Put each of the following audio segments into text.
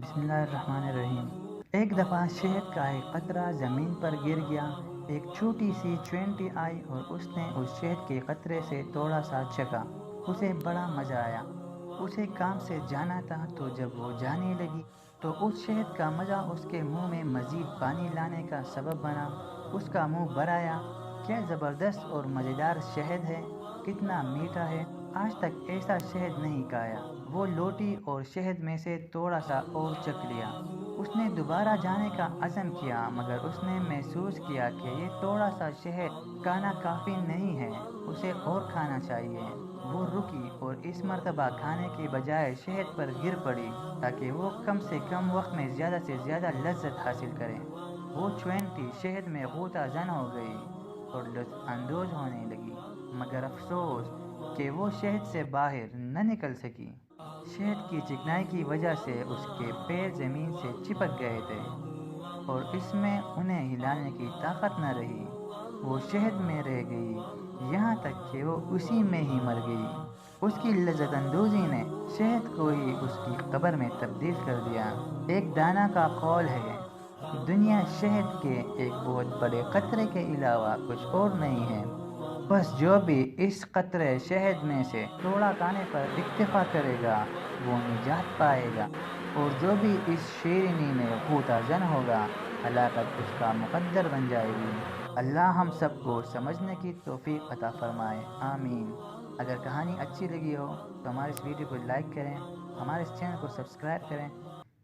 बिस्मिल्लाहिर्रहमानिर्रहीम। एक दफ़ा शहद का एक कतरा ज़मीन पर गिर गया। एक छोटी सी चींटी आई और उसने उस शहद के कतरे से थोड़ा सा चखा। उसे बड़ा मज़ा आया। उसे काम से जाना था, तो जब वो जाने लगी तो उस शहद का मज़ा उसके मुंह में मज़ीद पानी लाने का सबब बना। उसका मुंह भर आया। क्या ज़बरदस्त और मज़ेदार शहद है, कितना मीठा है, आज तक ऐसा शहद नहीं खाया। वो लौटी और शहद में से थोड़ा सा और चख लिया। उसने दोबारा जाने का अज़म किया, मगर उसने महसूस किया कि ये थोड़ा सा शहद खाना काफ़ी नहीं है, उसे और खाना चाहिए। वो रुकी और इस मर्तबा खाने के बजाय शहद पर गिर पड़ी, ताकि वो कम से कम वक्त में ज़्यादा से ज़्यादा लज्जत हासिल करे। वो चींटी शहद में गोता जन हो गई और लुत्फ़ अंदोज़ होने लगी, मगर अफसोस कि वो शहद से बाहर न निकल सकी। शहद की चिकनाई की वजह से उसके पैर ज़मीन से चिपक गए थे और इसमें उन्हें हिलाने की ताकत न रही। वो शहद में रह गई, यहाँ तक कि वो उसी में ही मर गई। उसकी लज्जत अंदोज़ी ने शहद को ही उसकी कब्र में तब्दील कर दिया। एक दाना का कौल है, दुनिया शहद के एक बहुत बड़े कतरे के अलावा कुछ और नहीं है। बस जो भी इस कतरे शहद में से थोड़ा खाने पर इक्तफा करेगा, वो निजात पाएगा, और जो भी इस शेरनी में खूंटा जन होगा, हलाकत उसका मुकद्दर बन जाएगी। अल्लाह हम सबको समझने की तौफीक अता फरमाए, आमीन। अगर कहानी अच्छी लगी हो तो हमारे इस वीडियो को लाइक करें, हमारे इस चैनल को सब्सक्राइब करें,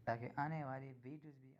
ताकि आने वाली वीडियोज़ भी